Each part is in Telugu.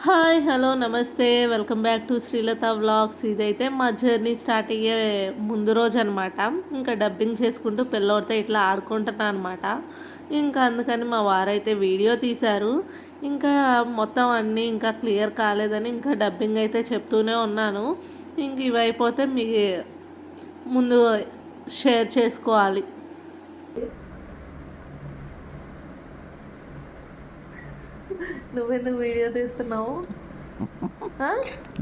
హాయ్ హలో నమస్తే welcome back to Srilatha vlogs. ఇదైతే మా జర్నీ స్టార్ట్ అయ్యే ముందు రోజు అనమాట. ఇంకా డబ్బింగ్ చేసుకుంటూ పిల్లోడితో ఇట్లా ఆడుకుంటున్నా అనమాట. ఇంకా అందుకని మా వారైతే వీడియో తీశారు. ఇంకా మొత్తం అన్నీ ఇంకా క్లియర్ కాలేదని ఇంకా డబ్బింగ్ అయితే చెప్తూనే ఉన్నాను. ఇంక ఇవి అయిపోతే మీ ముందు షేర్ చేసుకోవాలి. నువ్వెందుకు వీడియో తీస్తున్నావు?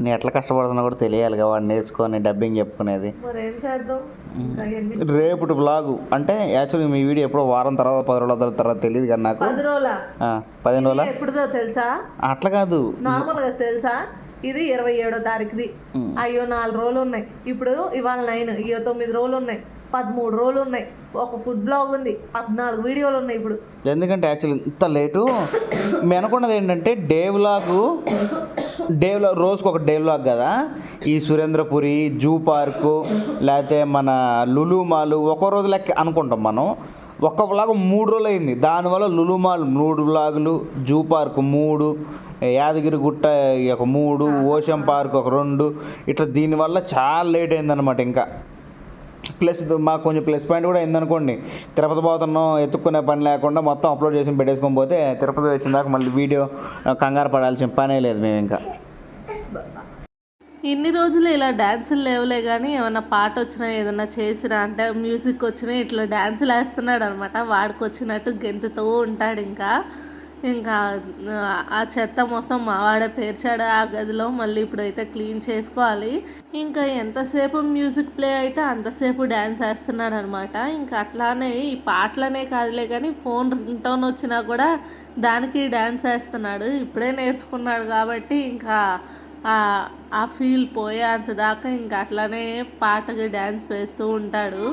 నేను ఎట్లా కష్టపడుతున్నా కూడా తెలియాలిగా, వాడు నేర్చుకొని డబ్బింగ్ చెప్పుకునేది. మరేం చేద్దాం. రేపు బ్లాగు అంటే యాక్చువల్గా మీ వీడియో ఎప్పుడో వారం తర్వాత 10 రోజుల తర్వాత తెలియదు కదా నాకు. 15 రోజుల ఎప్పుడుదో తెలుసా? అట్లా కాదు, నార్మల్గా తెలుసా? ఇది 27వ తారీఖుది. అయ్యో 4 రోజులు ఉన్నాయి. ఇప్పుడు ఇవాళ 9, అయ్యో 9 రోజులు ఉన్నాయి, 13 రోజులు ఉన్నాయి. ఒక ఫుడ్ బ్లాగ్ ఉంది, 14 వీడియోలు ఉన్నాయి ఇప్పుడు. ఎందుకంటే యాక్చువల్లీ ఇంత లేటు మేము అనుకున్నది ఏంటంటే డే వ్లాగ్ రోజుకు ఒక డే వ్లాగ్ కదా. ఈ సురేంద్రపురి, జూ పార్కు, లేకపోతే మన లులు మాల్ ఒక రోజు లెక్క అనుకుంటాం మనం. ఒక్క వ్లాగ్ 3 రోజులు అయింది. దానివల్ల లులు మాల్ 3 వ్లాగులు, జూ పార్క్ 3, యాదగిరి గుట్ట ఒక 3, ఓషన్ పార్క్ ఒక 2, ఇట్లా దీనివల్ల చాలా లేట్ అయిందనమాట. ఇంకా ప్లస్ మాకు కొంచెం ప్లస్ పాయింట్ కూడా అయిందనుకోండి. తిరుపతి పోతున్నాం, ఎత్తుక్కునే పని లేకుండా మొత్తం అప్లోడ్ చేసి పెట్టేసుకొని పోతే తిరుపతి వచ్చిన దాకా మళ్ళీ వీడియో కంగారు పడాల్సిన పనే లేదు మేము. ఇంకా ఇన్ని రోజులు ఇలా డ్యాన్సులు లేవులే కానీ ఏమన్నా పాట వచ్చినా ఏదన్నా చేసినా అంటే మ్యూజిక్ వచ్చినా ఇట్లా డ్యాన్సులు వేస్తున్నాడు అనమాట. వాడికి వచ్చినట్టు గెంతుతూ ఉంటాడు. ఇంకా ఆ చెత్త మొత్తం మావాడే పేర్చాడు ఆ గదిలో. మళ్ళీ ఇప్పుడైతే క్లీన్ చేసుకోవాలి. ఇంకా ఎంతసేపు మ్యూజిక్ ప్లే అయితే అంతసేపు డ్యాన్స్ వేస్తున్నాడు అనమాట. ఇంకా అట్లానే ఈ పాటలనే కాదులే కానీ ఫోన్ రింగ్ టోన్ వచ్చినా కూడా దానికి డ్యాన్స్ వేస్తున్నాడు. ఇప్పుడే నేర్చుకున్నాడు కాబట్టి ఇంకా ఆ ఫీల్ పోయేంత దాకా ఇంకా అట్లానే పాటకి డ్యాన్స్ వేస్తూ ఉంటాడు.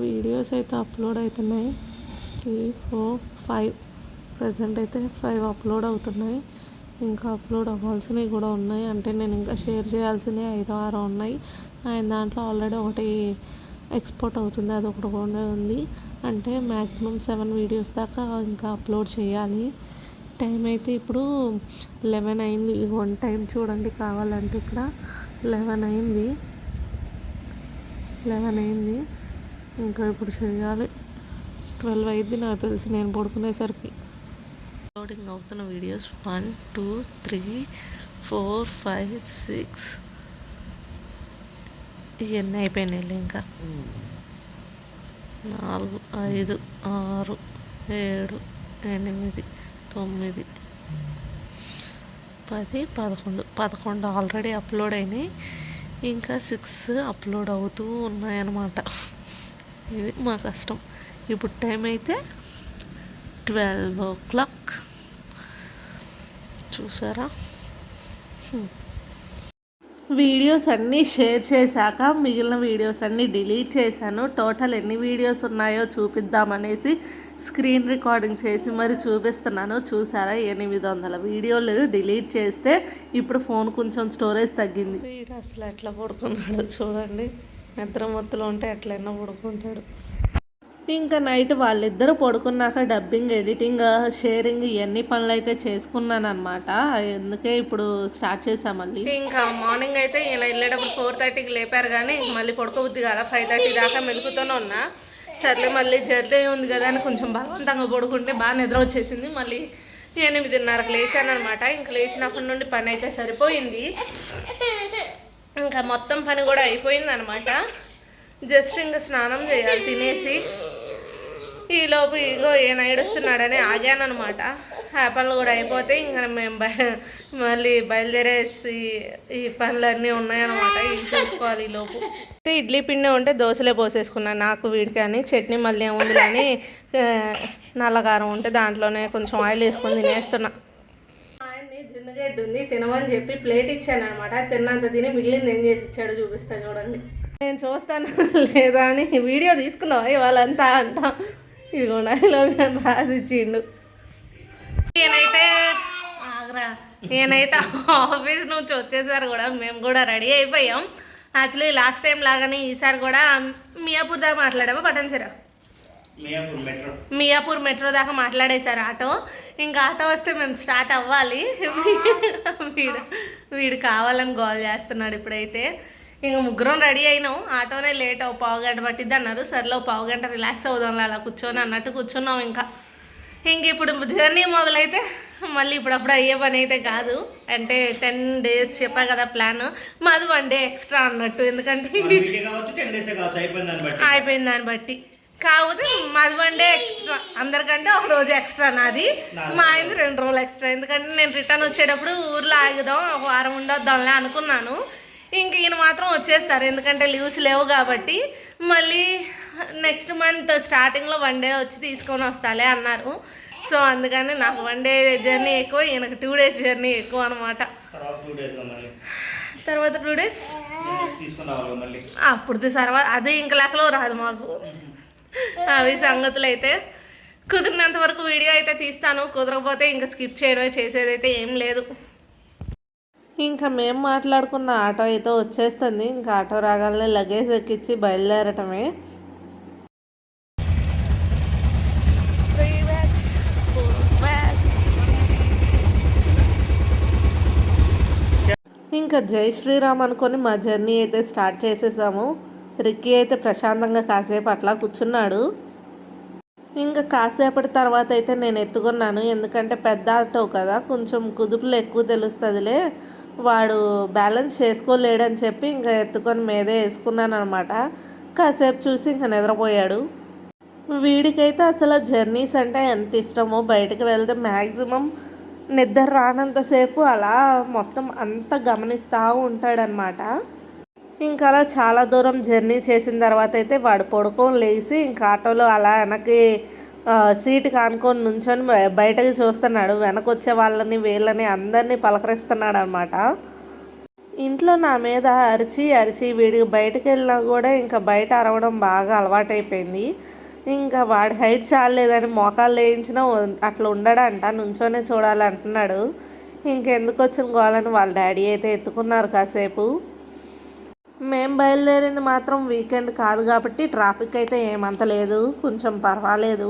వీడియోస్ అయితే అప్లోడ్ అవుతున్నాయి. 3, 4, 5 ప్రజెంట్ అయితే 5 అప్లోడ్ అవుతున్నాయి. ఇంకా అప్లోడ్ అవ్వాల్సినవి కూడా ఉన్నాయి. అంటే నేను ఇంకా షేర్ చేయాల్సినవి 5, 6 ఉన్నాయి. ఆయన దాంట్లో ఆల్రెడీ ఒకటి ఎక్స్పోర్ట్ అవుతుంది, అది ఒకటి కూడా ఉంది. అంటే మ్యాక్సిమం 7 వీడియోస్ దాకా ఇంకా అప్లోడ్ చేయాలి. టైం అయితే ఇప్పుడు 11 అయింది. వన్ టైం చూడండి కావాలంటే ఇక్కడ 11 అయింది. ఇంకా ఇప్పుడు చేయాలి. 12 అయింది నాకు తెలిసి నేను పడుకునేసరికి. అప్లోడింగ్ అవుతున్న వీడియోస్ 1, 2, 3, 4, 5, 6 ఇవన్నీ అయిపోయినాయి. ఇంకా 4, 5, 6, 7, 8, 9, 10, 11 ఆల్రెడీ అప్లోడ్ అయినాయి. ఇంకా 6 అప్లోడ్ అవుతూ ఉన్నాయన్నమాట. ఇది మా కష్టం. ఇప్పుడు టైం అయితే 12 o'clock. చూసారా? వీడియోస్ అన్నీ షేర్ చేశాక మిగిలిన వీడియోస్ అన్నీ డిలీట్ చేశాను. టోటల్ ఎన్ని వీడియోస్ ఉన్నాయో చూపిద్దామనేసి స్క్రీన్ రికార్డింగ్ చేసి మరి చూపిస్తున్నాను. చూసారా? 800 వీడియోలు డిలీట్ చేస్తే ఇప్పుడు ఫోన్ కొంచెం స్టోరేజ్ తగ్గింది. వీడు అసలు ఎట్లా పడుకున్నాడు చూడండి. నిద్ర మొత్తులో ఉంటే ఎట్లయినా పడుకుంటాడు. ఇంకా నైట్ వాళ్ళిద్దరూ పడుకున్నాక డబ్బింగ్, ఎడిటింగ్, షేరింగ్ ఇవన్నీ పనులు అయితే చేసుకున్నాను అనమాట. అందుకే ఇప్పుడు స్టార్ట్ చేసాం మళ్ళీ. ఇంకా మార్నింగ్ అయితే ఈయన వెళ్ళేటప్పుడు 4:30కి లేపారు కానీ మళ్ళీ పడుకోబుద్ది కదా. 5:30 దాకా మెలుకుతూనే ఉన్నా. సర్లే మళ్ళీ జర్నీ ఉంది కదా అని కొంచెం బలవంతంగా పడుకుంటే బాగా నిద్ర వచ్చేసింది. మళ్ళీ 8:30కి లేచాను అనమాట. ఇంకా లేచినప్పటి నుండి పని అయితే సరిపోయింది. ఇంకా మొత్తం పని కూడా అయిపోయింది అనమాట. జస్ట్ ఇంకా స్నానం చేయాలి తినేసి. ఈలోపు ఇగో ఈయన ఏడుస్తున్నాడని ఆగాను అనమాట. ఆ పనులు కూడా అయిపోతే ఇంకా మేము మళ్ళీ బయలుదేరేసి ఈ పనులన్నీ ఉన్నాయన్నమాట. ఇవి చేసుకోవాలి. ఈలోపు ఇడ్లీ పిండి ఉంటే దోశలే పోసేసుకున్నాను నాకు వీడికి అని. చట్నీ మళ్ళీ ఏముంది కానీ నల్లకారం ఉంటే దాంట్లోనే కొంచెం ఆయిల్ వేసుకొని తినేస్తున్నా. ఆయన్ని జున్నుగడ్డ ఉంది తినమని చెప్పి ప్లేట్ ఇచ్చాను అనమాట. తిన్నంత తిని మిగిలింది ఏం చేసి ఇచ్చాడో చూపిస్తాను చూడండి. నేను చూస్తాను లేదా అని వీడియో తీసుకున్నావా ఇవాళంతా అంటా. ఇదిగో నాలో రాసి ఇచ్చిండు. ఈయనైతే ఆఫీస్ నుంచి వచ్చేసారు కూడా. మేము కూడా రెడీ అయిపోయాం. యాక్చువల్లీ లాస్ట్ టైం లాగానే ఈసారి కూడా మియాపూర్ దాకా మాట్లాడామా పటాన్చెరా మియాపూర్ మెట్రో దాకా మాట్లాడేశారు ఆటో. ఇంకా ఆటో వస్తే మేము స్టార్ట్ అవ్వాలి. వీడు కావాలని గోల్ చేస్తున్నాడు ఇప్పుడైతే. ఇంకా ముగ్గురం రెడీ అయినాం. ఆటోనే లేట్ పావు గంట పట్టిద్ది అన్నారు. సర్లో పావు గంట రిలాక్స్ అవుదాం అలా కూర్చొని అన్నట్టు కూర్చున్నాం. ఇంక ఇప్పుడు జర్నీ మొదలైతే మళ్ళీ ఇప్పుడప్పుడు అయ్యే పని అయితే కాదు. అంటే 10 days చెప్పా కదా ప్లాన్. మాది 1 day ఎక్స్ట్రా అన్నట్టు. ఎందుకంటే అయిపోయింది దాన్ని బట్టి. కాకపోతే మాది 1 day ఎక్స్ట్రా, అందరికంటే ఒక రోజు ఎక్స్ట్రా నాది. మా ఆయనది 2 రోజులు ఎక్స్ట్రా. ఎందుకంటే నేను రిటర్న్ వచ్చేటప్పుడు ఊర్లో ఆగుదాం, ఒక వారం ఉండొద్దాంలే అనుకున్నాను. ఇంక ఈయన మాత్రం వచ్చేస్తారు, ఎందుకంటే లీవ్స్ లేవు కాబట్టి. మళ్ళీ నెక్స్ట్ మంత్ స్టార్టింగ్లో 1 day వచ్చి తీసుకొని వస్తాలే అన్నారు. సో అందుకని నాకు 1 day జర్నీ ఎక్కువ, ఈయనకు 2 days జర్నీ ఎక్కువ అనమాట. తర్వాత 2 days అప్పుడు తర్వాత అదే ఇంక లెక్కలో రాదు మాకు. అవి సంగతులు అయితే కుదిరినంత వరకు వీడియో అయితే తీస్తాను. కుదరకపోతే ఇంకా స్కిప్ చేయడమే, చేసేదైతే ఏం లేదు. ఇంకా మేము మాట్లాడుకున్న ఆటో అయితే వచ్చేస్తుంది. ఇంకా ఆటో రాగానే లగేజ్ ఎక్కించి బయలుదేరటమే. ఇంకా జై శ్రీరామ్ అనుకొని మా జర్నీ అయితే స్టార్ట్ చేసేసాము. రిక్కీ అయితే ప్రశాంతంగా కాసేపు అట్లా కూర్చున్నాడు. ఇంకా కాసేపటి తర్వాత అయితే నేను ఎత్తుకున్నాను, ఎందుకంటే పెద్ద ఆటో కదా, కొంచెం కుదుపులు ఎక్కువ తెలుస్తుందిలే, వాడు బ్యాలెన్స్ చేసుకోలేడని చెప్పి ఇంకా ఎత్తుకొని మీదే వేసుకున్నాను అనమాట. కాసేపు చూసి ఇంకా నిద్రపోయాడు. వీడికైతే అసలు జర్నీస్ అంటే ఎంత ఇష్టమో, బయటకు వెళ్తే మ్యాక్సిమం నిద్ర రానంతసేపు అలా మొత్తం అంతా గమనిస్తూ ఉంటాడనమాట. ఇంకా అలా చాలా దూరం జర్నీ చేసిన తర్వాత అయితే వాడు పడుకొని లేచి ఇంకా ఆటోలో అలా వెనక్కి సీటుకి ఆనుకొని నుంచొని బయటకు చూస్తున్నాడు. వెనక వచ్చే వాళ్ళని వీళ్ళని అందరినీ పలకరిస్తున్నాడు అనమాట. ఇంట్లో నా మీద అరిచి వీడికి బయటకు వెళ్ళినా కూడా ఇంకా బయట అరవడం బాగా అలవాటైపోయింది. ఇంకా వాడి హైట్ చాలేదని మోకాలు వేయించినా అట్లా ఉండడంట, నుంచోనే చూడాలంటున్నాడు. ఇంకెందుకు వచ్చిన గోలని వాళ్ళ డాడీ అయితే ఎత్తుకున్నారు కాసేపు. మేము బయలుదేరింది మాత్రం వీకెండ్ కాదు కాబట్టి ట్రాఫిక్ అయితే ఏమంత లేదు, కొంచెం పర్వాలేదు,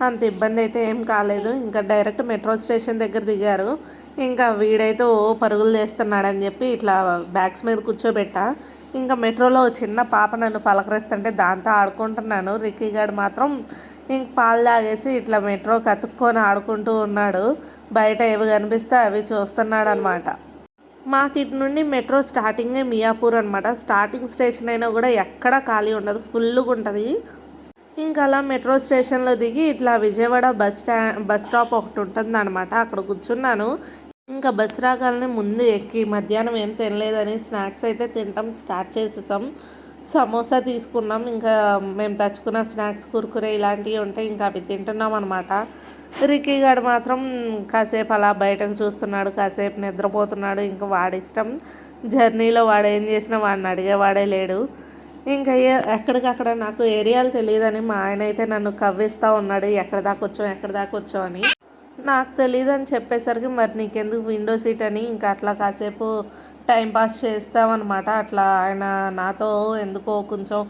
అంత ఇబ్బంది అయితే ఏం కాలేదు. ఇంకా డైరెక్ట్ మెట్రో స్టేషన్ దగ్గర దిగారు. ఇంకా వీడైతే పరుగులు చేస్తున్నాడని చెప్పి ఇట్లా బ్యాగ్స్ మీద కూర్చోబెట్టా. ఇంకా మెట్రోలో చిన్న పాప నన్ను పలకరిస్తుంటే దాంతో ఆడుకుంటున్నాను. రిక్కీ గారు మాత్రం ఇంక పాలు తాగేసి ఇట్లా మెట్రోకి అతుక్కొని ఆడుకుంటూ ఉన్నాడు. బయట ఏవి కనిపిస్తే అవి చూస్తున్నాడు అనమాట. మాకు ఇటు నుండి మెట్రో స్టార్టింగే మియాపూర్ అనమాట. స్టార్టింగ్ స్టేషన్ అయినా కూడా ఎక్కడా ఖాళీ ఉండదు, ఫుల్గా ఉంటుంది. ఇంకా అలా మెట్రో స్టేషన్లో దిగి ఇట్లా విజయవాడ బస్ స్టాప్ ఒకటి ఉంటుంది అనమాట, అక్కడ కూర్చున్నాను. ఇంకా బస్ రాగాలని ముందు ఎక్కి మధ్యాహ్నం ఏం తినలేదని స్నాక్స్ అయితే తినటం స్టార్ట్ చేసేసాం. సమోసా తీసుకున్నాం, ఇంకా మేము తెచ్చుకున్న స్నాక్స్ కుర్కురే ఇలాంటివి ఉంటాయి, ఇంకా అవి తింటున్నాం అనమాట. రిక్కీ గారు మాత్రం కాసేపు అలా బయటకు చూస్తున్నాడు, కాసేపు నిద్రపోతున్నాడు. ఇంకా వాడిష్టం, జర్నీలో వాడు ఏం చేసినా వాడిని అడిగేవాడే లేడు. ఇంకా ఎక్కడికక్కడ నాకు ఏరియాలు తెలియదని మా ఆయన అయితే నన్ను కవ్విస్తూ ఉన్నాడు, ఎక్కడ దాకా వచ్చావు అని. నాకు తెలియదు అని చెప్పేసరికి మరి నీకెందుకు విండో సీట్ అని ఇంకా అట్లా కాసేపు టైంపాస్ చేస్తామన్నమాట. అట్లా ఆయన నాతో ఎందుకో కొంచెం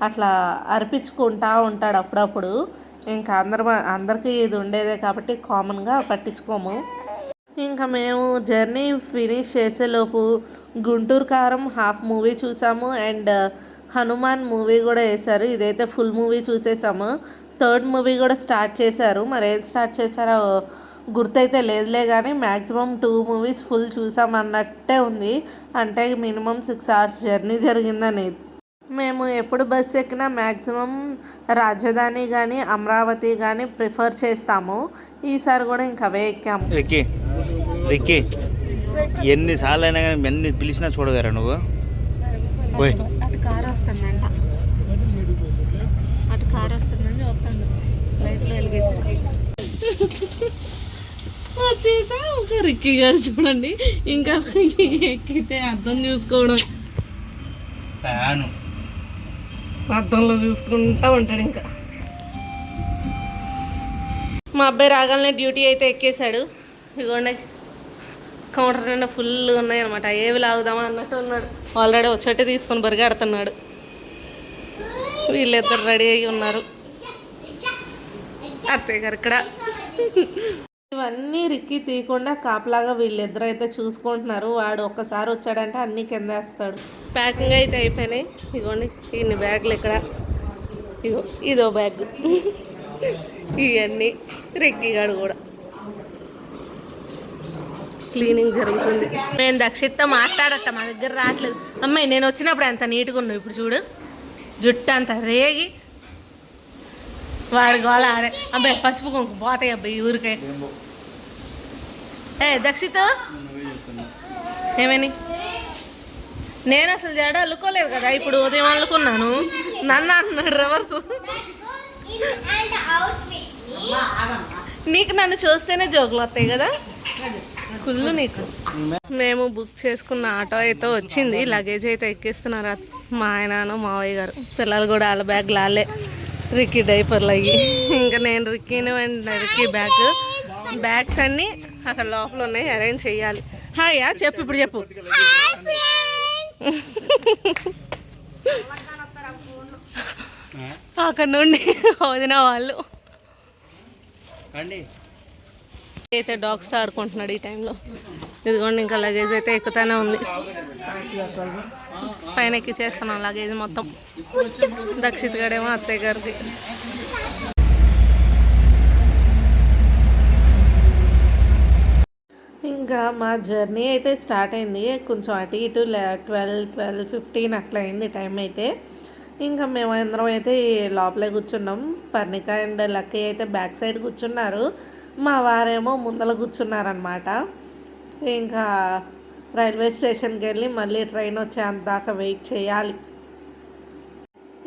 అట్లా అర్పించుకుంటూ ఉంటాడు అప్పుడప్పుడు. ఇంకా అందరికీ ఇది ఉండేదే కాబట్టి కామన్గా పట్టించుకోము. ఇంకా మేము జర్నీ ఫినిష్ చేసేలోపు గుంటూరు కారం హాఫ్ మూవీ చూసాము అండ్ హనుమాన్ మూవీ కూడా వేశారు. ఇదైతే ఫుల్ మూవీ చూసేసాము. 3rd మూవీ కూడా స్టార్ట్ చేశారు, మరి ఏం స్టార్ట్ చేశారో గుర్తయితే లేదులే, కానీ మ్యాక్సిమం 2 movies ఫుల్ చూసామన్నట్టే ఉంది. అంటే మినిమం 6 hours జర్నీ జరిగిందని. మేము ఎప్పుడు బస్సు ఎక్కినా మ్యాక్సిమం రాజధాని కానీ అమరావతి కానీ ప్రిఫర్ చేస్తాము. ఈసారి కూడా ఇంకా అవే ఎక్కాము. రిక్కీ ఎన్నిసార్లు అయినా కానీ ఎన్ని పిలిచినా చూడగలరా నువ్వు? అటు కారు వస్తుందంట, అటు కారు వస్తుందని చెప్తాను. లైట్లో వెలిగేసి వచ్చేసా. ఇంకా రిక్కీ గారు చూడండి, ఇంకా ఎక్కితే అర్థం చూసుకోవడం, అర్థంలో చూసుకుంటూ ఉంటాడు. ఇంకా మా అబ్బాయి రాగానే డ్యూటీ అయితే ఎక్కేశాడు. ఇదిగోండి కౌంటర్ నిండా ఫుల్గా ఉన్నాయి అనమాట, ఏవి లాగుదామా అన్నట్టు ఉన్నాడు. ఆల్రెడీ వచ్చేట్టు తీసుకొని బరిగాడుతున్నాడు. వీళ్ళిద్దరు రెడీ అయ్యి ఉన్నారు. అత్తయ్య గారు ఇక్కడ. ఇవన్నీ రిక్కి తీయకుండా కాపలాగా వీళ్ళిద్దరు అయితే చూసుకుంటున్నారు. వాడు ఒక్కసారి వచ్చాడంటే అన్నీ కిందేస్తాడు. ప్యాకింగ్ అయితే అయిపోయినాయి. ఇగోండి ఇన్ని బ్యాగులు ఇక్కడ. ఇగో ఇదో బ్యాగ్. ఇవన్నీ రిక్కిగాడు కూడా. క్లీనింగ్ జరుగుతుంది. నేను దక్షిత్తో మాట్లాడట, మా దగ్గర రావట్లేదు. అమ్మాయి నేను వచ్చినప్పుడు ఎంత నీట్గా ఉన్నావు, ఇప్పుడు చూడు జుట్టు అంత రేగి. వాడి గోళ ఆడే. అబ్బాయి పసుపు కుంకు పోతాయి అబ్బాయి ఊరికే. దక్షిత్ ఏమని నేను అసలు జడ అల్లుకోలేదు కదా, ఇప్పుడు ఉదయం అల్లుకున్నాను. నన్ను అంటున్నాడు రివర్స్. నీకు నన్ను చూస్తేనే జోకులు వస్తాయి కదా కుళ్ళు నీకు. మేము బుక్ చేసుకున్న ఆటో అయితే వచ్చింది. లగేజ్ అయితే ఎక్కిస్తున్నారు మా ఆయనను మావయ్య గారు. పిల్లలు కూడా వాళ్ళ బ్యాగ్ లాలే రిక్కీ డైపర్లు అయ్యి. ఇంకా నేను రిక్కీని రిక్కీ బ్యాగ్స్ అన్నీ అక్కడ లోపల ఉన్నాయి, అరేంజ్ చెయ్యాలి. హాయా చెప్పు, ఇప్పుడు చెప్పు. అక్కడ నుండి వదిన వాళ్ళు అయితే డాగ్స్ ఆడుకుంటున్నాడు ఈ టైంలో. ఇదిగోండి ఇంకా లగేజ్ అయితే ఎక్కుతానే ఉంది. పైన ఎక్కి చేస్తున్నాం లగేజ్ మొత్తం. దక్షిత్ గడేమో అత్తయ్య గారిది. ఇంకా మా జర్నీ అయితే స్టార్ట్ అయింది. కొంచెం అటు ఇటు 12:15 అట్లా అయింది టైం అయితే. ఇంకా మేము అందరం అయితే లోపలే కూర్చున్నాం. పర్ణిక అండ్ లక్కీ అయితే బ్యాక్ సైడ్ కూర్చున్నారు, మా వారేమో ముందర కూర్చున్నారనమాట. ఇంకా రైల్వే స్టేషన్కి వెళ్ళి మళ్ళీ ట్రైన్ వచ్చేంత దాకా వెయిట్ చేయాలి.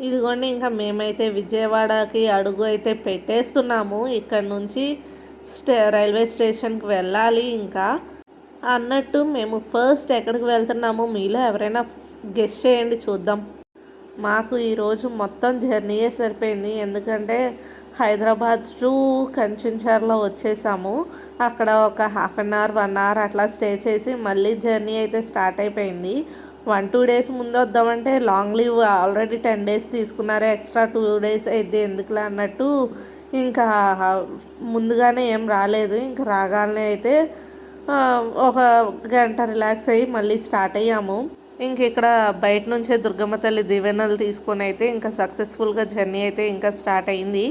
ఇదిగోండి ఇంకా మేమైతే విజయవాడకి అడుగు అయితే పెట్టేస్తున్నాము. ఇక్కడ నుంచి రైల్వే స్టేషన్కి వెళ్ళాలి. ఇంకా అన్నట్టు మేము ఫస్ట్ ఎక్కడికి వెళ్తున్నాము మీలో ఎవరైనా గెస్ట్ చేయండి చూద్దాం. మాకు ఈరోజు మొత్తం జర్నీయే సరిపోయింది. ఎందుకంటే హైదరాబాద్ టు కంచెన్చర్లో వచ్చేసాము. అక్కడ ఒక 1/2 అవర్ 1 అవర్ అట్లా స్టే చేసి మళ్ళీ జర్నీ అయితే స్టార్ట్ అయిపోయింది. 1-2 డేస్ ముందు వద్దామంటే లాంగ్ లీవ్ ఆల్రెడీ 10 డేస్ తీసుకున్నారు, ఎక్స్ట్రా 2 డేస్ అయితే ఎందుకులే అన్నట్టు ఇంకా ముందుగానే ఏం రాలేదు. ఇంకా రాగానే అయితే ఒక గంట రిలాక్స్ అయ్యి మళ్ళీ స్టార్ట్ అయ్యాము. ఇంక ఇక్కడ బయట నుంచే దుర్గమ్మ తల్లి దీవెనలు తీసుకొని అయితే ఇంకా సక్సెస్ఫుల్గా జర్నీ అయితే ఇంకా స్టార్ట్ అయింది.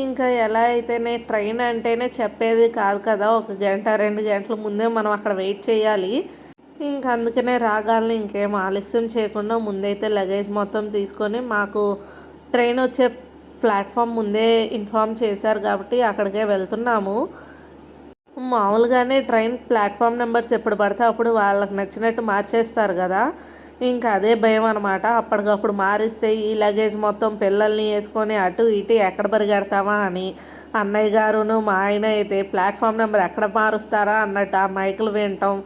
ఇంకా ఎలా అయితేనే ట్రైన్ అంటేనే చెప్పేది కాదు కదా, 1 గంట 2 గంటల ముందే మనం అక్కడ వెయిట్ చేయాలి. ఇంకా అందుకనే రాగాలని ఇంకేం ఆలస్యం చేయకుండా ముందైతే లగేజ్ మొత్తం తీసుకొని మాకు ట్రైన్ వచ్చే ప్లాట్ఫామ్ ముందే ఇన్ఫామ్ చేశారు కాబట్టి అక్కడికే వెళ్తున్నాము. మామూలుగానే ట్రైన్ ప్లాట్ఫామ్ నెంబర్స్ ఎప్పుడు పడితే అప్పుడు వాళ్ళకి నచ్చినట్టు మార్చేస్తారు కదా, ఇంకా అదే భయం అనమాట. అప్పటికప్పుడు మారిస్తే ఈ లగేజ్ మొత్తం పిల్లల్ని వేసుకొని అటు ఇటు ఎక్కడ పరిగెడతామా అని అన్నయ్య గారును మా ఆయన అయితే ప్లాట్ఫామ్ నెంబర్ ఎక్కడ మారుస్తారా అన్నట్టు ఆ మైకులు వినటం,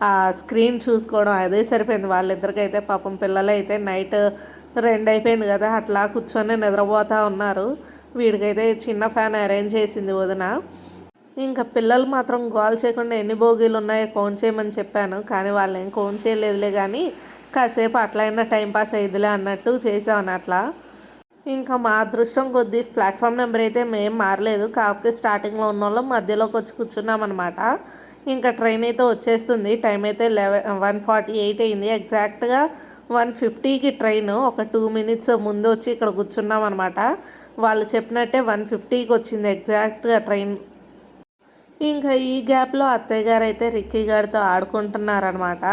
ఆ స్క్రీన్ చూసుకోవడం అదే సరిపోయింది వాళ్ళిద్దరికైతే. పాపం పిల్లలైతే నైట్ 2 అయిపోయింది కదా అట్లా కూర్చొని నిద్రపోతూ ఉన్నారు. వీడికైతే చిన్న ఫ్యాన్ అరేంజ్ చేసింది వదిన. ఇంకా పిల్లలు మాత్రం గోల్ చేయకుండా ఎన్ని బోగీలు ఉన్నాయో కౌంట్ చేయమని చెప్పాను, కానీ వాళ్ళు ఏం కౌంట్ చేయలేదులే. కానీ కాసేపు అట్లయినా టైంపాస్ అయ్యిదిలే అన్నట్టు చేసామని అట్లా. ఇంకా మా అదృష్టం కొద్దీ ప్లాట్ఫామ్ నెంబర్ అయితే మేము మారలేదు, కాకపోతే స్టార్టింగ్లో ఉన్న వాళ్ళం మధ్యలోకి వచ్చి కూర్చున్నామన్నమాట. ఇంకా ట్రైన్ అయితే వచ్చేస్తుంది. టైం అయితే 1:48 అయింది. ఎగ్జాక్ట్గా 1:50కి ట్రైన్. ఒక 2 మినిట్స్ ముందు వచ్చి ఇక్కడ కూర్చున్నాం అనమాట. వాళ్ళు చెప్పినట్టే 1:50కి వచ్చింది ఎగ్జాక్ట్గా ట్రైన్. ఇంకా ఈ గ్యాప్లో అత్తయ్య గారు అయితే రిక్కీ గారితో ఆడుకుంటున్నారనమాట.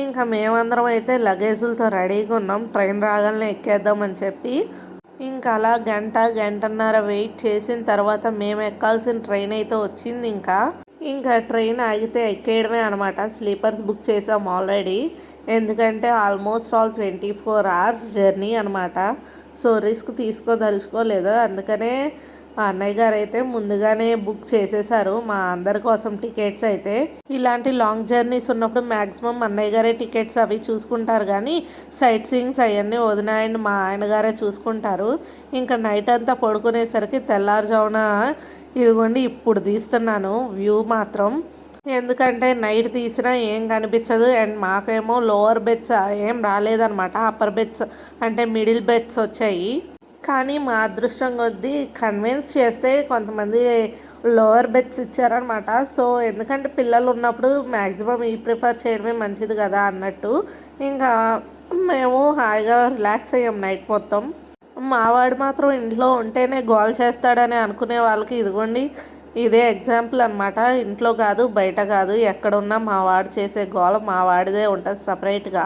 ఇంకా మేమందరం అయితే లగేజులతో రెడీగా ఉన్నాం, ట్రైన్ రాగానే ఎక్కేద్దామని చెప్పి. ఇంకా అలా గంటన్నర వెయిట్ చేసిన తర్వాత మేము ఎక్కాల్సిన ట్రైన్ అయితే వచ్చింది. ఇంకా ట్రైన్ ఆగితే ఎక్కేయడమే అనమాట. స్లీపర్స్ బుక్ చేసాం ఆల్రెడీ, ఎందుకంటే ఆల్మోస్ట్ ఆల్ 24 hours జర్నీ అనమాట. సో రిస్క్ తీసుకోదలుచుకోలేదు, అందుకనే అన్నయ్య గారు అయితే ముందుగానే బుక్ చేసేసారు మా అందరి కోసం టికెట్స్ అయితే. ఇలాంటి లాంగ్ జర్నీస్ ఉన్నప్పుడు మ్యాక్సిమం అన్నయ్య గారే టికెట్స్ అవి చూసుకుంటారు, కానీ సైట్ సీయింగ్స్ అవన్నీ వదిన అండ్ మా ఆయన గారే చూసుకుంటారు. ఇంకా నైట్ అంతా పడుకునేసరికి తెల్లారుజామున ఇదిగోండి ఇప్పుడు తీస్తున్నాను వ్యూ మాత్రం, ఎందుకంటే నైట్ తీసినా ఏం కనిపించదు. అండ్ మాకేమో లోవర్ బెడ్స్ ఏం రాలేదన్నమాట, అప్పర్ బెడ్స్ అంటే మిడిల్ బెడ్స్ వచ్చాయి. కానీ మా అదృష్టం కొద్దీ కన్విన్స్ చేస్తే కొంతమంది లోవర్ బెడ్స్ ఇచ్చారనమాట. సో ఎందుకంటే పిల్లలు ఉన్నప్పుడు మ్యాక్సిమం ఈ ప్రిఫర్ చేయడమే మంచిది కదా అన్నట్టు ఇంకా మేము హాయిగా రిలాక్స్ అయ్యాం నైట్ మొత్తం. మావాడు మాత్రం ఇంట్లో ఉంటేనే గోల్ చేస్తాడని అనుకునే వాళ్ళకి ఇదిగోండి ఇదే ఎగ్జాంపుల్ అనమాట. ఇంట్లో కాదు, బయట కాదు, ఎక్కడున్నా మా వాడు చేసే గోల మా వాడిదే ఉంటుంది సపరేట్గా.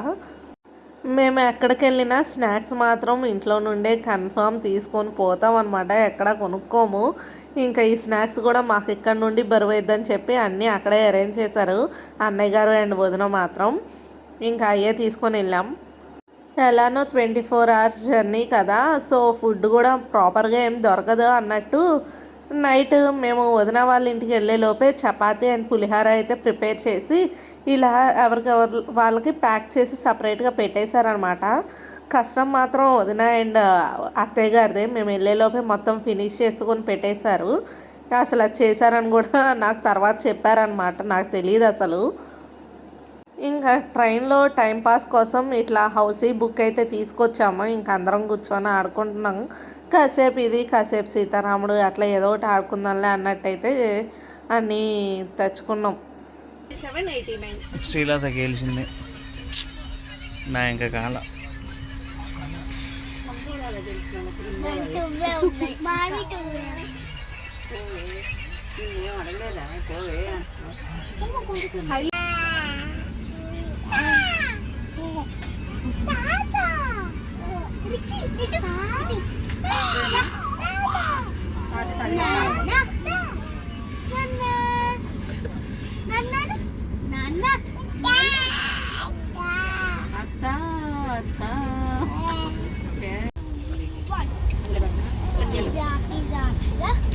మేము ఎక్కడికి వెళ్ళినా స్నాక్స్ మాత్రం ఇంట్లో నుండే కన్ఫర్మ్ తీసుకొని పోతాం అనమాట, ఎక్కడ కొనుక్కోము. ఇంకా ఈ స్నాక్స్ కూడా మాకు ఇక్కడ నుండి బరువైద్దని చెప్పి అన్నీ అక్కడే అరేంజ్ చేశారు అన్నయ్య గారు అండ్ వదిన మాత్రం. ఇంకా అయ్యే తీసుకొని వెళ్ళాం. ఎలానో 24 hours జర్నీ కదా, సో ఫుడ్ కూడా ప్రాపర్గా ఏం దొరకదు అన్నట్టు నైట్ మేము వదిన వాళ్ళ ఇంటికి వెళ్ళే లోపే చపాతీ అండ్ పులిహోర అయితే ప్రిపేర్ చేసి ఇలా ఎవరికెవరు వాళ్ళకి ప్యాక్ చేసి సపరేట్గా పెట్టేశారనమాట. కష్టం మాత్రం వదిన అండ్ అత్తయ్య గారిదే. మేము వెళ్ళేలోపే మొత్తం ఫినిష్ చేసుకొని పెట్టేశారు. అసలు అది చేశారని కూడా నాకు తర్వాత చెప్పారనమాట, నాకు తెలియదు అసలు. ఇంకా ట్రైన్లో టైంపాస్ కోసం ఇట్లా హౌసీ బుక్ అయితే తీసుకొచ్చాము. ఇంకా అందరం కూర్చొని ఆడుకుంటున్నాం. కాసేపు ఇది, కాసేపు సీతారాముడు, అట్లా ఏదో ఒకటి ఆడుకుందాంలే అన్నట్టయితే అన్నీ తెచ్చుకున్నాం. శ్రీలత గెలిచింది నా ఇంకా కాల.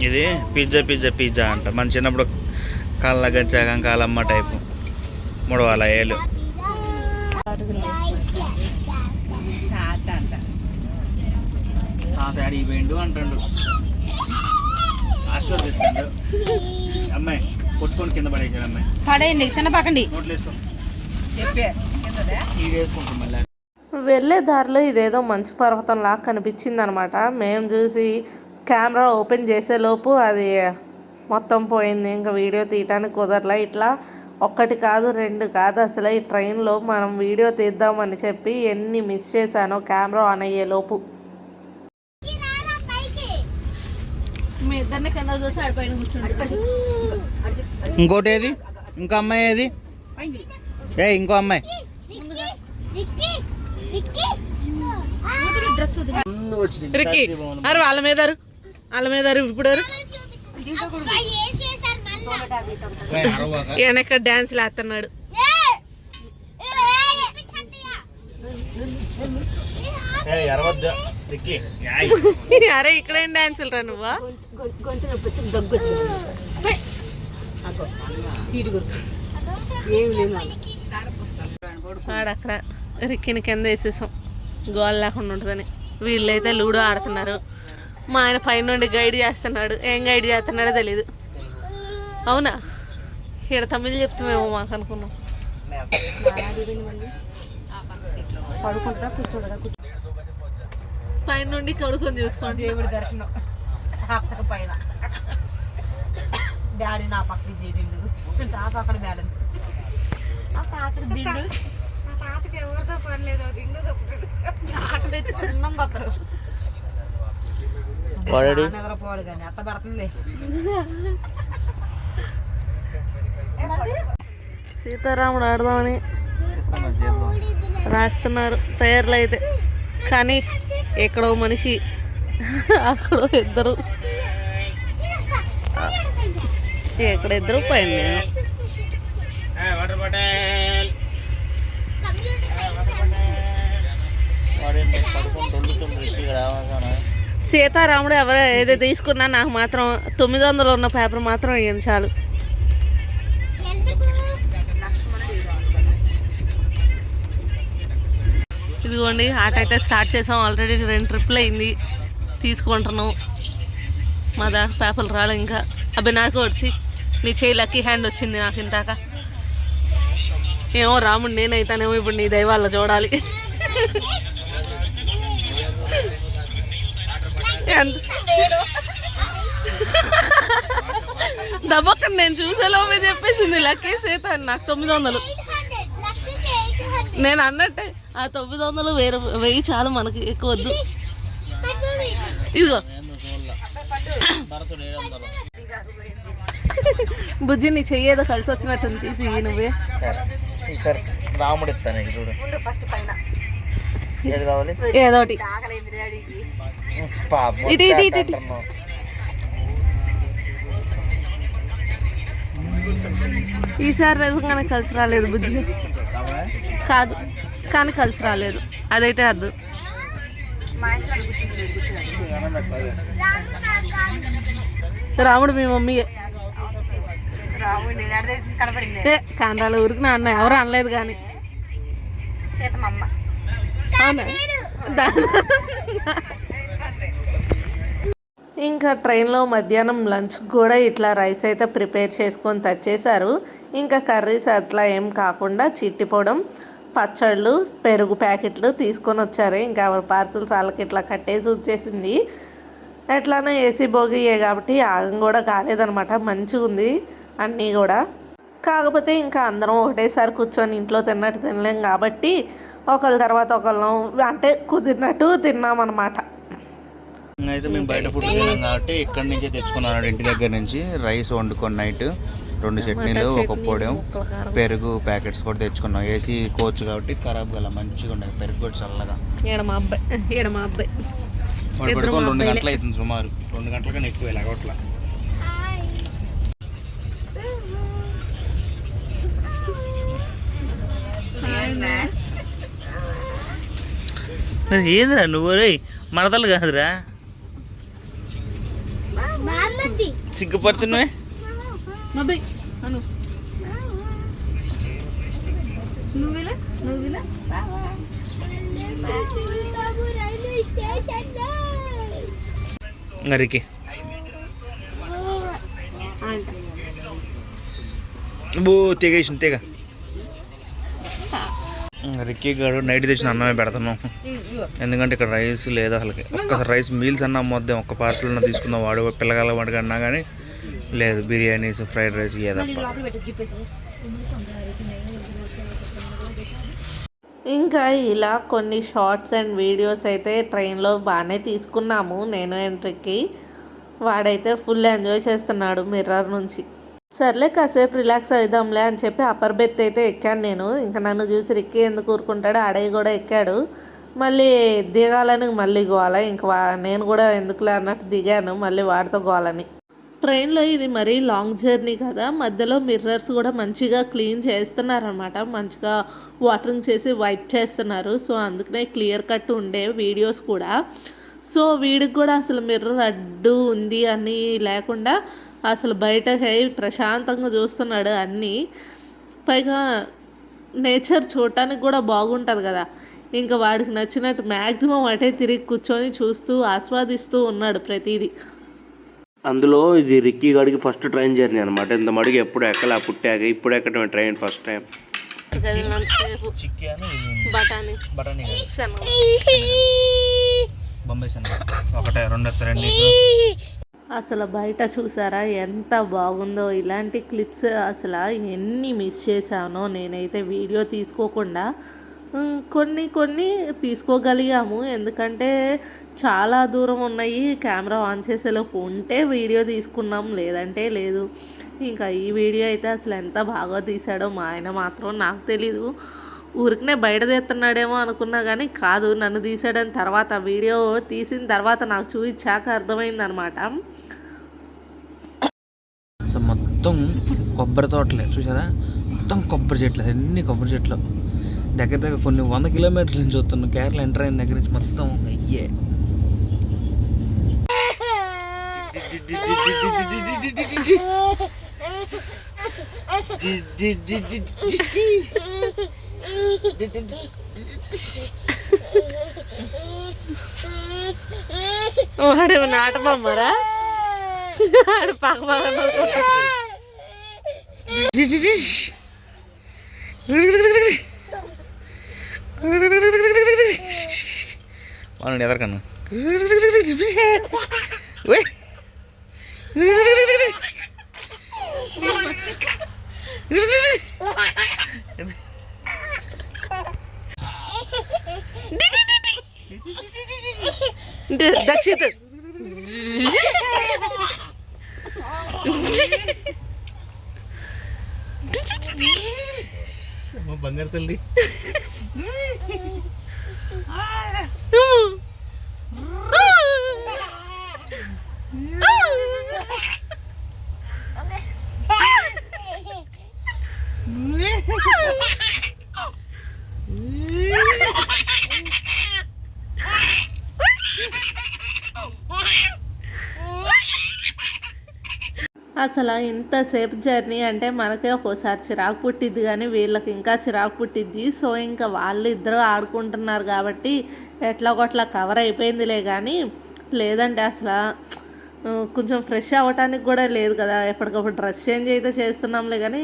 ఇది పిజ్జా పిజ్జా పిజ్జా అంట. మన చిన్నప్పుడు కాళ్ళ గచ్చాకం కాలమ్మ టైపు ముడవాల ఏళ్ళు. తాత అడిగి పోయిండు అంటాడు, ఆశీర్వదిస్తాడు. అమ్మాయి కొట్టుకొని కింద పడేసాడు. అమ్మాయి పడేయండి, తినపాకండి. నోట్లు వేసుకో ఈ వేసుకుంటాం మళ్ళీ. వెళ్ళే దారిలో ఇదేదో మంచు పర్వతంలా కనిపించింది అనమాట. మేము చూసి కెమెరా ఓపెన్ చేసేలోపు అది మొత్తం పోయింది. ఇంకా వీడియో తీయటానికి కుదరలా. ఇట్లా 1 కాదు 2 కాదు, అసలు ఈ ట్రైన్లో మనం వీడియో తీద్దామని చెప్పి ఎన్ని మిస్ చేశానో కెమెరా ఆన్ అయ్యేలోపు. మీ ఇద్దరిని కింద చూసి ఆడిపోయిన కూర్చుంటారు. ఇంకోటి ఏది, ఇంకో అమ్మాయి ఏది, ఇంకో అమ్మాయి రిక్కి అరే వాళ్ళ మీద ఇప్పుడు ఈయన ఇక్కడ డాన్స్ లేస్తున్నాడు. అరే ఇక్కడేం డాన్సులు రా నువ్వా? ఆడక్కడ రిక్కిని కింద వేసేసాం గోల్ లేకుండా ఉంటుందని. వీళ్ళైతే లూడో ఆడుతున్నారు. మా ఆయన పైన నుండి గైడ్ చేస్తున్నాడు. ఏం గైడ్ చేస్తున్నాడో తెలీదు. అవునా, ఇక్కడ తమిళ్ చెప్తామేమో మాకు అనుకున్నాం. పైన నుండి కడుకొని చూసుకోండి. దేవుడి దర్శనం పైన డాడీ నా పక్కన చేరిండు, తాత అక్కడ డాడీ తాతకి ఎవరితో పని లేదు, తిండు అక్కడైతే చిన్నంగా వస్తారు. నిద్రపోడు కానీ అట్ట పడుతుంది. సీతారాముడు ఆడదామని రాస్తున్నారు పేర్లు అయితే, కానీ ఎక్కడో మనిషి అక్కడో ఇద్దరు, ఎక్కడ ఇద్దరు పైన. సీతారాముడు ఎవరో ఏదో తీసుకున్నా నాకు మాత్రం 900 ఉన్న పేపర్ మాత్రం వేయండి చాలు. ఇదిగోండి ఆట అయితే స్టార్ట్ చేసాం. ఆల్రెడీ 2 ట్రిప్లు అయింది. తీసుకుంటున్నాం. మా దాకా పేపర్లు రాలే ఇంకా. అబ్బాయి నాకు వచ్చి నీ చేయి లక్కీ హ్యాండ్ వచ్చింది నాకు ఇంతాక. ఏమో రాముడు నేనైతానేమో ఇప్పుడు నీ దైవాల్లో చూడాలి. దబ్బక్క నేను చూసేలోపే చెప్పేసింది లక్కీ సీత అని నాకు 900. నేను అన్నట్టే ఆ 900 1000 చాలు మనకి ఎక్కువ వద్దు. ఇదిగో బుజ్జి నీ చెయ్యేదో కలిసి వచ్చినట్టు తీసి నువ్వే రాముడు ఇస్తాను చూడు ఫస్ట్ పైన ఏది కావాలి ఏదోటి ఇటు ఇటు ఇటు ఇటు. ఈసారి నిజంగానే కలిసి రాలేదు బుజ్జి కాదు కానీ కలిసి రాలేదు అదైతే అద్దు. రాముడు మీ మమ్మీయే కనపడింది కాండ్రాల ఊరికి నా అన్న ఎవరు అనలేదు కానీ సీతమ్మ అవునా ఇంకా ట్రైన్లో మధ్యాహ్నం లంచ్ కూడా ఇట్లా రైస్ అయితే ప్రిపేర్ చేసుకొని తెచ్చేశారు. ఇంకా కర్రీస్ అట్లా ఏం కాకుండా చిట్టిపోవడం పచ్చళ్ళు పెరుగు ప్యాకెట్లు తీసుకొని వచ్చారు. ఇంకా ఎవరి పార్సల్స్ వాళ్ళకి ఇట్లా కట్టేసి వచ్చేసింది. ఎట్లానో ఏసీ బోగియే కాబట్టి ఆగం కూడా కాలేదనమాట. మంచిగా ఉంది అన్నీ కూడా. కాకపోతే ఇంకా అందరం ఒకటేసారి కూర్చొని ఇంట్లో తిన్నట్టు తినలేం కాబట్టి ఒకళ్ళ తర్వాత ఒకళ్ళం అంటే కుదిరినట్టు తిన్నామన్నమాట. అయితే మేము బయట ఫుడ్ తిన్నాం కాబట్టి ఇక్కడి నుంచే తెచ్చుకున్నాను ఇంటి దగ్గర నుంచి. రైస్ వండుకొని నైట్ 2 చట్నీలు ఒక పొడి పెరుగు ప్యాకెట్స్ కూడా తెచ్చుకున్నాం. ఏసీ కోచ్ కాబట్టి ఖరాబ్ గల మంచిగా ఉండదు పెరుగు కూడా చల్లగా. మా అబ్బాయి వాడు పడుకొని 2 గంటలు అవుతుంది సుమారు. 2 గంటల కన్నా ఎక్కువ ఇలాగట్లా. ఏందిరా నువ్వు రే మరదలు కాదురా సిగ్గుపడుతున్నావే. రికి తెగేసింది తెగ. రిక్కీ గారు నైట్ తెచ్చిన అన్నమే పెడతాను ఎందుకంటే ఇక్కడ రైస్ లేదు అసలుకి. ఒక్కసారి రైస్ మీల్స్ అన్న మొత్తం ఒక్క పార్సల్ అన్న తీసుకుందాం వాడు పిల్లగాల వాడికి అన్నా కానీ లేదు. బిర్యానీస్ ఫ్రైడ్ రైస్ ఏదప్ప. ఇంకా ఇలా కొన్ని షార్ట్స్ అండ్ వీడియోస్ అయితే ట్రైన్లో బాగానే తీసుకున్నాము నేను అండ్ రిక్కీ. వాడైతే ఫుల్ ఎంజాయ్ చేస్తున్నాడు మిర్రర్ నుంచి. సర్లే కాసేపు రిలాక్స్ అవుదాంలే అని చెప్పి అప్పర్ బెత్ అయితే ఎక్కాను నేను. ఇంకా నన్ను చూసి రిక్కీ ఎందుకు ఊరుకుంటాడు అడవి కూడా ఎక్కాడు. మళ్ళీ దిగాలని మళ్ళీ గోవాల. ఇంకా నేను కూడా ఎందుకులే అన్నట్టు దిగాను మళ్ళీ వాడితో గోవాలని. ట్రైన్లో ఇది మరీ లాంగ్ జర్నీ కదా, మధ్యలో మిర్రర్స్ కూడా మంచిగా క్లీన్ చేస్తున్నారనమాట. మంచిగా వాటరింగ్ చేసి వైప్ చేస్తున్నారు. సో అందుకనే క్లియర్ కట్ ఉండే వీడియోస్ కూడా. సో వీడికి కూడా అసలు మిర్రర్ అడ్డు ఉంది అని లేకుండా అసలు బయట ప్రశాంతంగా చూస్తున్నాడు అన్నీ. పైగా నేచర్ చూడటానికి కూడా బాగుంటుంది కదా. ఇంకా వాడికి నచ్చినట్టు మ్యాక్సిమం అటే తిరిగి కూర్చొని చూస్తూ ఆస్వాదిస్తూ ఉన్నాడు ప్రతిదీ. అందులో ఇది రిక్కీ గాడికి ఫస్ట్ ట్రైన్ జర్నీ అనమాట. ఇంత మడికి ఎప్పుడు ఎక్కలా పుట్టాక ఇప్పుడు ఎక్కడమే ట్రైన్ ఫస్ట్ టైం. ఒకటే 2 ఎత్తరండి. అసలు బయట చూసారా ఎంత బాగుందో. ఇలాంటి క్లిప్స్ అసలు ఎన్ని మిస్ చేశానో నేనైతే వీడియో తీసుకోకుండా. కొన్ని తీసుకోగలిగాము ఎందుకంటే చాలా దూరం ఉన్నాయి. కెమెరా ఆన్ చేసేలోపు ఉంటే వీడియో తీసుకున్నాం లేదంటే లేదు. ఇంకా ఈ వీడియో అయితే అసలు ఎంత బాగా తీసాడో మా ఆయన మాత్రం నాకు తెలీదు. ఊరికనే బయట తీస్తున్నాడేమో అనుకున్నా కానీ కాదు, నన్ను తీసాడని తర్వాత వీడియో తీసిన తర్వాత నాకు చూపించాక అర్థమైందనమాట. సో మొత్తం కొబ్బరి తోటలే చూసారా, మొత్తం కొబ్బరి చెట్లు, అన్ని కొబ్బరి చెట్లు. దగ్గర దగ్గర కొన్ని 100 కిలోమీటర్ల నుంచి వస్తున్నాం. కేరళ ఎంటర్ అయిన దగ్గర నుంచి మొత్తం అయ్యే. వాడేమో నాటబొమ్మరా, వాడు పక్క వాళ్ళని ఎదరకన్నా దక్షిత్ బంగారు తల్లి. అసలు ఇంతసేపు జర్నీ అంటే మనకే ఒక్కోసారి చిరాకు పుట్టిద్ది, కానీ వీళ్ళకి ఇంకా చిరాకు పుట్టిద్ది. సో ఇంకా వాళ్ళు ఇద్దరు ఆడుకుంటున్నారు కాబట్టి ఎట్లా ఒకట్లా కవర్ అయిపోయిందిలే. కానీ లేదంటే అసలు కొంచెం ఫ్రెష్ అవ్వటానికి కూడా లేదు కదా, ఎప్పటికప్పుడు డ్రెస్ చేంజ్ అయితే చేస్తున్నాంలే. కానీ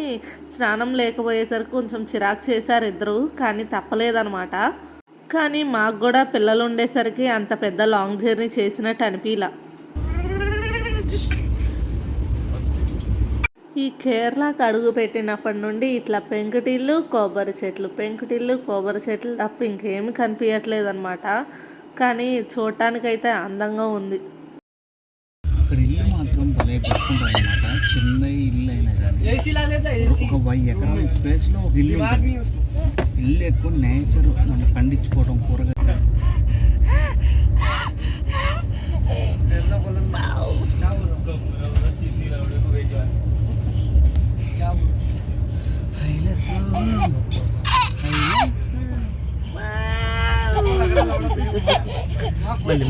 స్నానం లేకపోయేసరికి కొంచెం చిరాకు చేశారు ఇద్దరు, కానీ తప్పలేదనమాట. కానీ మాకు కూడా పిల్లలు ఉండేసరికి అంత పెద్ద లాంగ్ జర్నీ చేసినట్టు అనిపించలా. ఈ కేరళకు అడుగు పెట్టినప్పటి నుండి ఇట్లా పెంకుటిల్లు కొబ్బరి చెట్లు తప్ప ఇంకేమి కనిపించట్లేదు అనమాట. కానీ చూడటానికైతే అందంగా ఉంది. అక్కడ ఇల్లు మాత్రం భలే కట్టుకుంటారు అనమాట. చిన్న ఇల్లు అయినా కానీ ఒక 10 ఎకరాల స్పేస్లో ఒక ఇల్లు ఉంటుంది. ఇల్లు ఎక్కువ నేచర్ మనం పండించుకోవడం కూరగాయలు. మళ్ళీ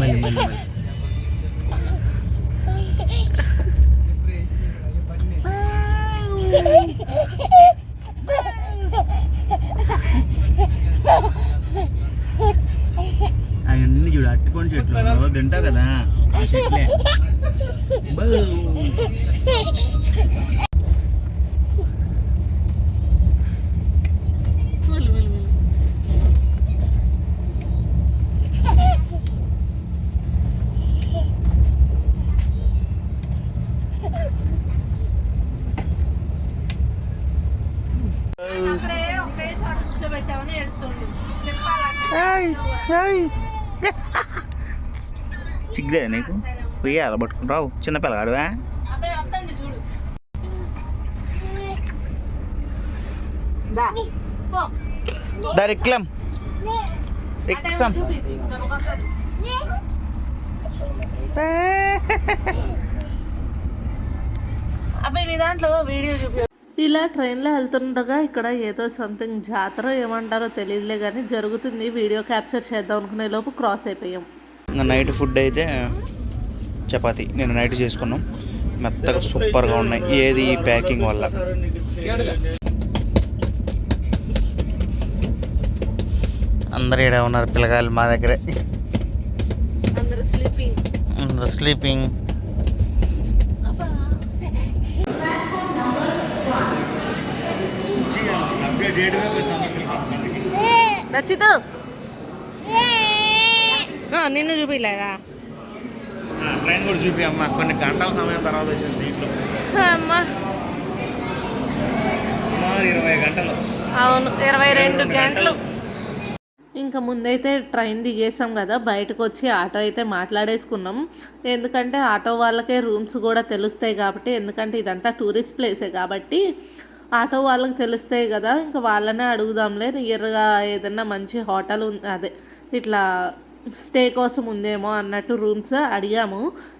అవన్నీ చూడు, అట్టిపండు చెట్లు తింటా కదా ఆ చెట్లే. చిగ్గే నీకు పోయి అలా పట్టుకుంటావు, చిన్న పిల్లగాడువా. దారిక్లం ఎక్సమ్ దాంట్లో వీడియో చూపి. ఇలా ట్రైన్లో వెళ్తుండగా ఇక్కడ ఏదో సంథింగ్ జాతర ఏమంటారో తెలియదులే కానీ జరుగుతుంది. వీడియో క్యాప్చర్ చేద్దాం అనుకునే లోపు క్రాస్ అయిపోయాం. ఇంకా నైట్ ఫుడ్ అయితే చపాతీ నేను నైట్ చేసుకున్నాం. మెత్తగా సూపర్గా ఉన్నాయి. ఏది ఈ ప్యాకింగ్ వల్ల. అందరు ఈడ ఉన్నారు పిల్లగాళ్ళు మా దగ్గరే. అందరు స్లీపింగ్. నచ్చితో నిన్ను చూపిలేదా? ట్రైన్ కూడా చూపి అమ్మా. కొన్ని గంటల సమయం తర్వాత వచ్చింది దీంట్లో. అమ్మా 20 గంటలు. అవును, 22 గంటలు. ఇంకా ముందైతే ట్రైన్ దిగేసాం కదా, బయటకు వచ్చి ఆటో అయితే మాట్లాడేసుకున్నాం. ఎందుకంటే ఆటో వాళ్ళకే రూమ్స్ కూడా తెలుస్తాయి కాబట్టి, ఎందుకంటే ఇదంతా టూరిస్ట్ ప్లేసే కాబట్టి ఆటో వాళ్ళకి తెలుస్తాయి కదా, ఇంకా వాళ్ళనే అడుగుదాంలే. నియర్గా ఏదన్నా మంచి హోటల్ అదే ఇట్లా స్టే కోసం ఉందేమో అన్నట్టు రూమ్స్ అడిగాము.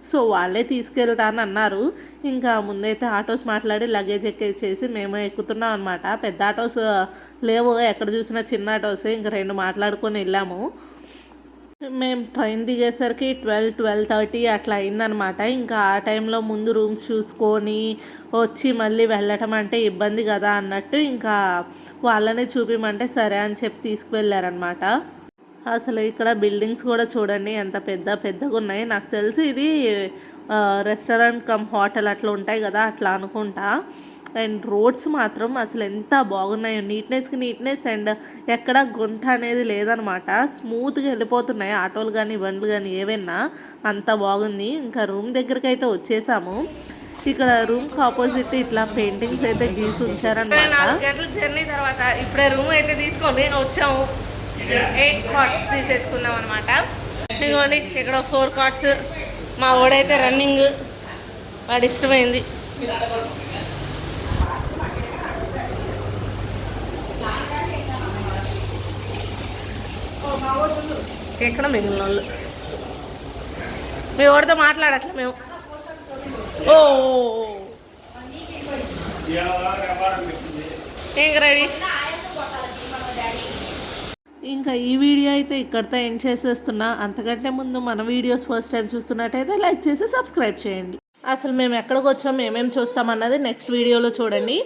సో వాళ్ళే తీసుకెళ్తాను అన్నారు. ఇంకా ముందైతే ఆటోస్ మాట్లాడి లగేజ్ ఎక్కేసేసి మేము ఎక్కుతున్నాం అనమాట. పెద్ద ఆటోస్ లేవు, ఎక్కడ చూసినా చిన్న ఆటోసే. ఇంకా 2 మాట్లాడుకొని వెళ్ళాము. మేము ట్రైన్ దిగేసరికి 12-12:30 అట్లా అయిందనమాట. ఇంకా ఆ టైంలో ముందు రూమ్స్ చూసుకొని వచ్చి మళ్ళీ వెళ్ళటం అంటే ఇబ్బంది కదా అన్నట్టు ఇంకా వాళ్ళనే చూపిమంటే సరే అని చెప్పి తీసుకువెళ్ళారనమాట. అసలు ఇక్కడ బిల్డింగ్స్ కూడా చూడండి ఎంత పెద్దగా ఉన్నాయి. నాకు తెలిసి ఇది రెస్టారెంట్ కమ్ హోటల్ అట్లా ఉంటాయి కదా, అట్లా అనుకుంటా. అండ్ రోడ్స్ మాత్రం అసలు ఎంత బాగున్నాయో, నీట్నెస్ అండ్ ఎక్కడ గుంట అనేది లేదనమాట. స్మూత్గా వెళ్ళిపోతున్నాయి ఆటోలు కానీ బండ్లు కానీ ఏవైనా, అంత బాగుంది. ఇంకా రూమ్ దగ్గరికి అయితే వచ్చేసాము. ఇక్కడ రూమ్కి ఆపోజిట్ ఇట్లా పెయింటింగ్స్ అయితే గీసి ఉంచారనమాట. 4 గంటల జర్నీ తర్వాత ఇప్పుడే రూమ్ అయితే తీసుకొని వచ్చాము. 8 కార్ట్స్ తీసేసుకున్నాం అనమాట. ఇదిగోండి ఇక్కడ 4 కార్ట్స్. మా వాడైతే రన్నింగ్, వాడు ఇష్టమైంది. ఎక్కడ మిగిలిన వాళ్ళు మీ వాడితో మాట్లాడట్లే మేము. ఓ ఇంక రెడీ. ఇంకా ఈ వీడియో అయితే ఇక్కడితో ఎండ్ చేసేస్తున్నా. అంతకంటే ముందు మన వీడియోస్ ఫస్ట్ టైం చూస్తున్నట్టయితే లైక్ చేసి సబ్స్క్రైబ్ చేయండి. అసలు మేము ఎక్కడికి వచ్చాం, ఏమేమి చూస్తామన్నది నెక్స్ట్ వీడియోలో చూడండి.